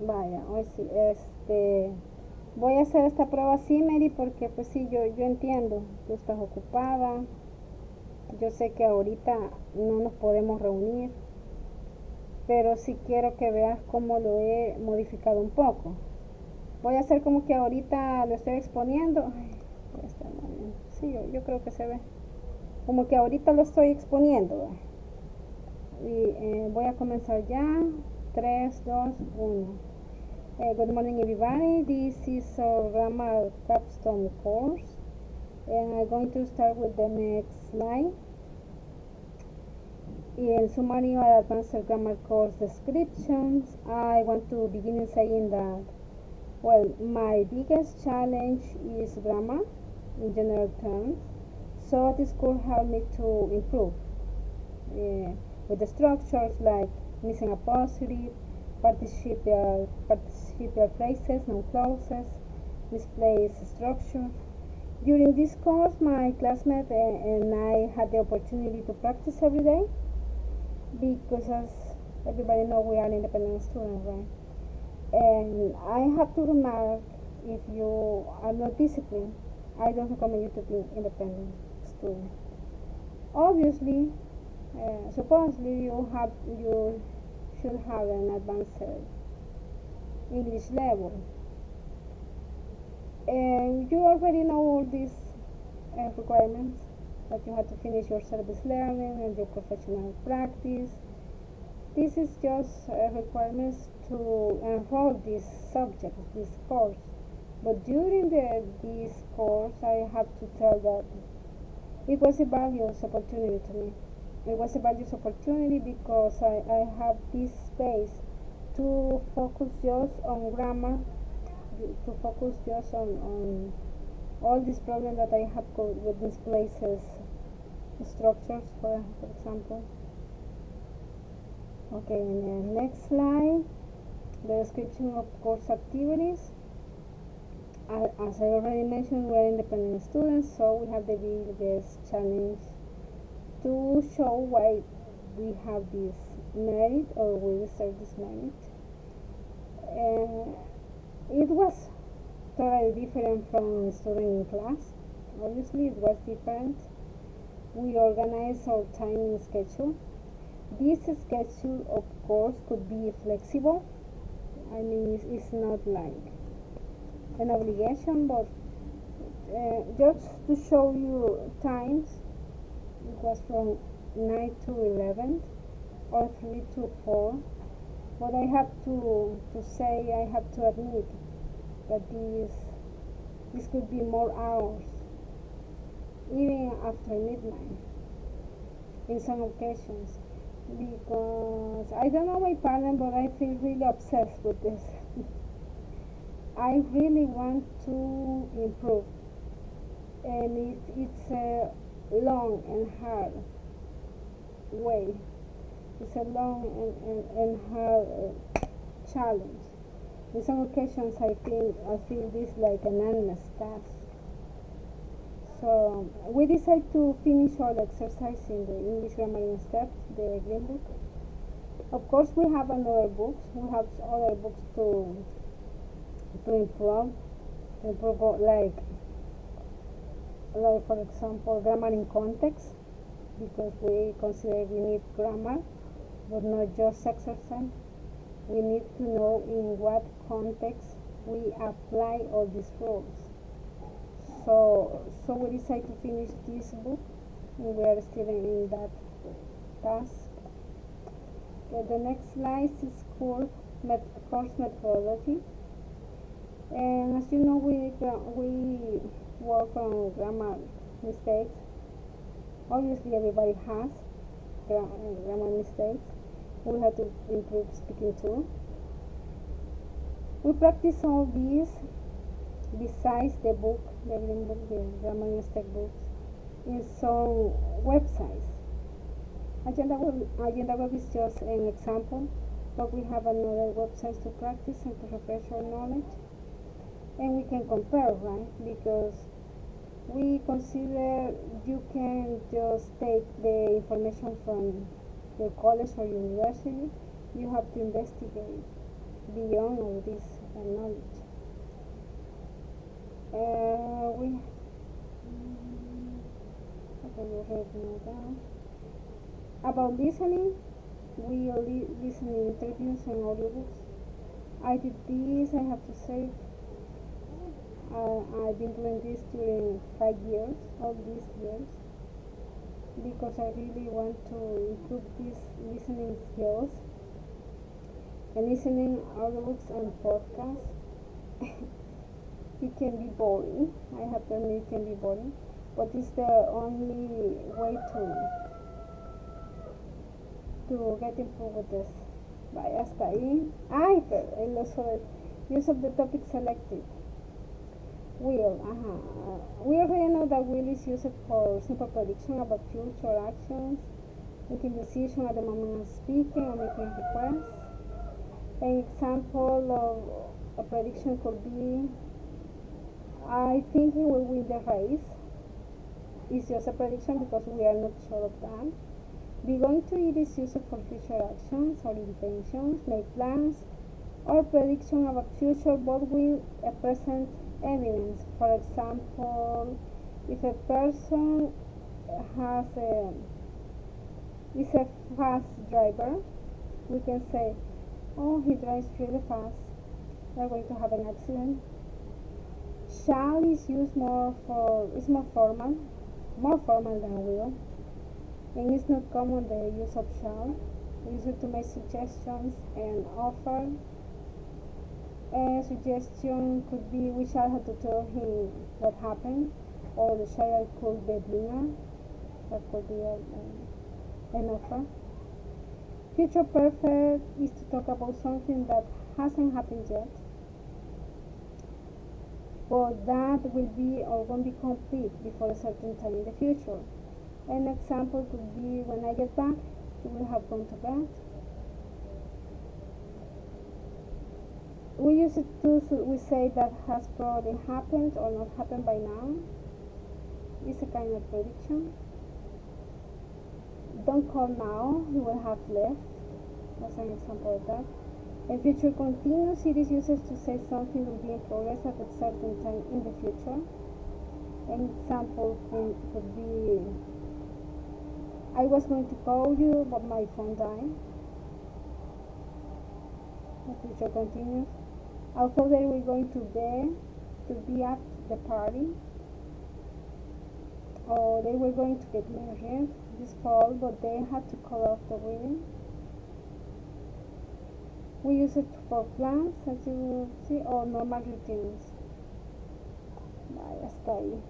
Vaya, hoy sí, voy a hacer esta prueba así, Mary, porque pues sí, yo entiendo, tú estás ocupada, yo sé que ahorita no nos podemos reunir, pero sí quiero que veas cómo lo he modificado un poco. Voy a hacer como que ahorita lo estoy exponiendo. Ay, sí, yo creo que se ve. Como que ahorita lo estoy exponiendo. Y voy a comenzar ya. 3, 2, 1. Good morning, everybody. This is our grammar capstone course. And I'm going to start with the next slide. In summary of advanced grammar course descriptions, I want to begin saying that, well, my biggest challenge is grammar in general terms, so this could help me to improve with the structures like missing apostrophe, participial phrases, non-clauses, misplaced structure. During this course, my classmate and I had the opportunity to practice every day because, as everybody knows, we are independent students, right? And I have to remark, if you are not disciplined, I don't recommend you to be independent student. Obviously, supposedly you should have an advanced English level, and you already know all these requirements, that you have to finish your service learning and your professional practice. This is just requirements to enroll this subject, this course. But during this course, I have to tell that it was a valuable opportunity to me. It was a valuable opportunity because I have this space to focus just on grammar, to focus just on all these problems that I have with these places, structures, for example. Okay, in the next slide, the description of course activities. As I already mentioned, we are independent students, so we have the biggest challenge to show why we have this merit or we deserve this merit. It was totally different from studying in class. Obviously, it was different. We organized our time schedule. This schedule, of course, could be flexible. I mean, it's not like an obligation, but just to show you times, it was from 9 to 11 or 3 to 4. But I have to say, I have to admit that this could be more hours, even after midnight in some occasions, because I don't know my partner, but I feel really obsessed with this. I really want to improve, and it's a long and hard way. It's a long and hard challenge. In some occasions, I feel this like an endless task. So we decided to finish all the exercise in the English grammar in steps, the green book. Of course, we have another books. We have other books to improve, like for example, grammar in context, because we consider we need grammar, but not just exercise. We need to know in what context we apply all these rules. So we decided to finish this book, and we are still in that task. Okay, the next slide is course methodology. And as you know, we work on grammar mistakes. Obviously, everybody has grammar mistakes. We have to improve speaking too. We practice all these besides the book, the green book, the grammar mistake books, in some websites. Agenda Web is just an example, but we have another websites to practice and to refresh our knowledge. And we can compare, right? Because we consider you can just take the information from your college or university. You have to investigate beyond all this knowledge. We okay, we read now down. About listening, we listen in interviews and audiobooks. I did this, I have to say. I've been doing this during 5 years, all these years, because I really want to improve these listening skills. And listening audiobooks and podcasts, it can be boring. I have to admit it can be boring, but it's the only way to get improved with this. Vaya, hasta ahí. Ay, pero el uso del use of the topic selected. Will, we already know that will is used for simple prediction about future actions, making decisions at the moment of speaking or making requests. An example of a prediction could be, I think he will win the race. It's just a prediction because we are not sure of that. Be going to it is used for future actions or intentions, make plans, or prediction about future but with a present evidence. For example, if a person is a fast driver, we can say, oh, he drives really fast, they're going to have an accident. Shall is used more formal than will, and it's not common the use of shall. We use it to make suggestions and offer. A suggestion could be, we shall have to tell him what happened, or the child could be dinner. That could be an offer. Future perfect is to talk about something that hasn't happened yet, but that will be or won't be complete before a certain time in the future. An example could be, when I get back, you will have gone to bed. We use it to, we say that has probably happened or not happened by now. It's a kind of prediction. Don't call now, he will have left. That's an example of that. In future continuous, it is used to say something will be in progress at a certain time in the future. An example could be, I was going to call you, but my phone died. The future continuous. I thought they were going to be at the party, or they were going to get married this fall, but they had to call off the wedding. We use it for plans, as you will see, or normal routines. Bye, hasta ahí.